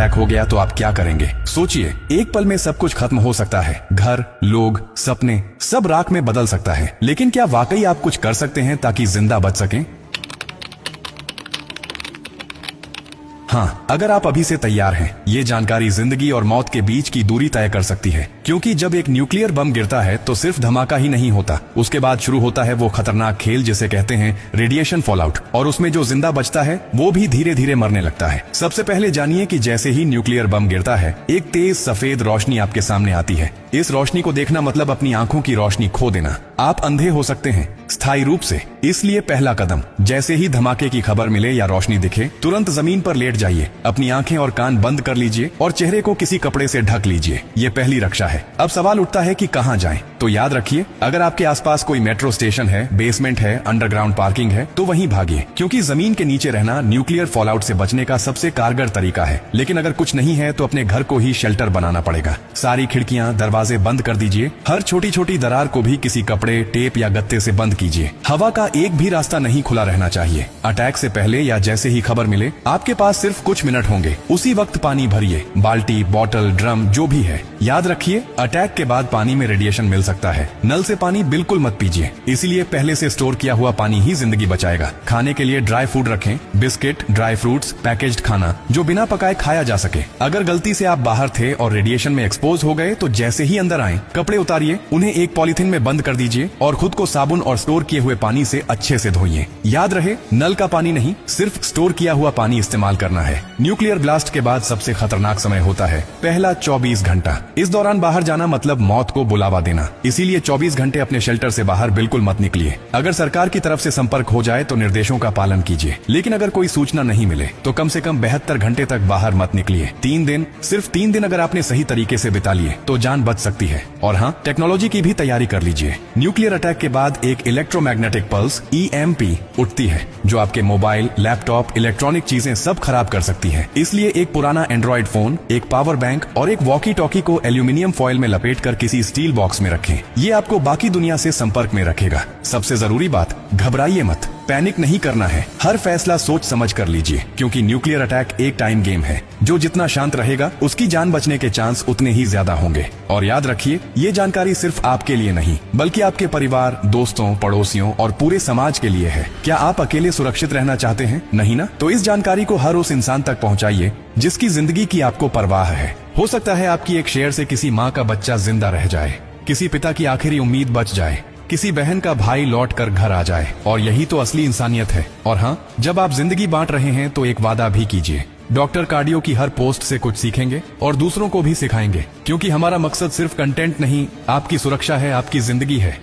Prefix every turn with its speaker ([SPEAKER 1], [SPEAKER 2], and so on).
[SPEAKER 1] Attack हो गया तो आप क्या करेंगे? सोचिए, एक पल में सब कुछ खत्म हो सकता है। घर, लोग, सपने, सब राख में बदल सकता है। लेकिन क्या वाकई आप कुछ कर सकते हैं ताकि जिंदा बच सकें? हाँ, अगर आप अभी से तैयार हैं, ये जानकारी जिंदगी और मौत के बीच की दूरी तय कर सकती है। क्योंकि जब एक न्यूक्लियर बम गिरता है तो सिर्फ धमाका ही नहीं होता, उसके बाद शुरू होता है वो खतरनाक खेल जिसे कहते हैं रेडिएशन फॉलआउट। और उसमें जो जिंदा बचता है वो भी धीरे धीरे मरने लगता है। सबसे पहले जानिए कि जैसे ही न्यूक्लियर बम गिरता है, एक तेज सफेद रोशनी आपके सामने आती है। इस रोशनी को देखना मतलब अपनी आंखों की रोशनी खो देना। आप अंधे हो सकते हैं स्थायी रूप से। इसलिए पहला कदम, जैसे ही धमाके की खबर मिले या रोशनी दिखे, तुरंत जमीन पर लेट जाइए, अपनी आंखें और कान बंद कर लीजिए और चेहरे को किसी कपड़े से ढक लीजिए। ये पहली रक्षा है। अब सवाल उठता है कि कहां जाएं? तो याद रखिए, अगर आपके आसपास कोई मेट्रो स्टेशन है, बेसमेंट है, अंडरग्राउंड पार्किंग है, तो वहीं भागिए, क्योंकि जमीन के नीचे रहना न्यूक्लियर फॉलआउट से बचने का सबसे कारगर तरीका है। लेकिन अगर कुछ नहीं है तो अपने घर को ही शेल्टर बनाना पड़ेगा। सारी खिड़कियां, दरवाजे बंद कर दीजिए। हर छोटी छोटी दरार को भी किसी कपड़े, टेप या गत्ते से बंद कीजिए। हवा का एक भी रास्ता नहीं खुला रहना चाहिए। अटैक से पहले या जैसे ही खबर मिले, आपके पास सिर्फ कुछ मिनट होंगे। उसी वक्त पानी भरिए, बाल्टी, बोतल, ड्रम जो भी है। याद रखिए, अटैक के बाद पानी में रेडिएशन मिल सकता है। नल से पानी बिल्कुल मत पीजिए, इसीलिए पहले से स्टोर किया हुआ पानी ही जिंदगी बचाएगा। खाने के लिए ड्राई फूड रखें, बिस्किट, ड्राई फ्रूट्स, पैकेज्ड खाना जो बिना पकाए खाया जा सके। अगर गलती से आप बाहर थे और रेडिएशन में एक्सपोज हो गए तो जैसे ही अंदर आए, कपड़े उतारिए, उन्हें एक पॉलिथीन में बंद कर दीजिए और खुद को साबुन और स्टोर किए हुए पानी से अच्छे से धोइए। याद रहे, नल का पानी नहीं, सिर्फ स्टोर किया हुआ पानी इस्तेमाल करना है। न्यूक्लियर ब्लास्ट के बाद सबसे खतरनाक समय होता है पहला 24 घंटा। इस दौरान बाहर जाना मतलब मौत को बुलावा देना। इसीलिए 24 घंटे अपने शेल्टर से बाहर बिल्कुल मत निकलिए। अगर सरकार की तरफ से संपर्क हो जाए तो निर्देशों का पालन कीजिए, लेकिन अगर कोई सूचना नहीं मिले तो कम से कम 72 घंटे तक बाहर मत निकलिए। 3 दिन, सिर्फ 3 दिन अगर आपने सही तरीके से बिता लिए तो जान बच सकती है। और हाँ, टेक्नोलॉजी की भी तैयारी कर लीजिए। न्यूक्लियर अटैक के बाद एक इलेक्ट्रोमैग्नेटिक पल्स EMP उठती है, जो आपके मोबाइल, लैपटॉप, इलेक्ट्रॉनिक चीजें सब खराब कर सकती है। इसलिए एक पुराना एंड्रॉइड फोन, एक पावर बैंक और एक वॉकी टॉकी को एल्यूमिनियम फॉइल में लपेटकर किसी स्टील बॉक्स में रखें। ये आपको बाकी दुनिया से संपर्क में रखेगा। सबसे जरूरी बात, घबराइए मत, पैनिक नहीं करना है। हर फैसला सोच समझ कर लीजिए, क्योंकि न्यूक्लियर अटैक एक टाइम गेम है। जो जितना शांत रहेगा, उसकी जान बचने के चांस उतने ही ज्यादा होंगे। और याद रखिए, ये जानकारी सिर्फ आपके लिए नहीं, बल्कि आपके परिवार, दोस्तों, पड़ोसियों और पूरे समाज के लिए है। क्या आप अकेले सुरक्षित रहना चाहते हैं? नहीं ना? तो इस जानकारी को हर उस इंसान तक पहुंचाइए जिसकी जिंदगी की आपको परवाह है। हो सकता है आपकी एक शेयर से किसी माँ का बच्चा जिंदा रह जाए, किसी पिता की आखिरी उम्मीद बच जाए, किसी बहन का भाई लौट कर घर आ जाए। और यही तो असली इंसानियत है। और हाँ, जब आप जिंदगी बांट रहे हैं तो एक वादा भी कीजिए। डॉक्टर कार्डियो की हर पोस्ट से कुछ सीखेंगे और दूसरों को भी सिखाएंगे, क्योंकि हमारा मकसद सिर्फ कंटेंट नहीं, आपकी सुरक्षा है, आपकी जिंदगी है।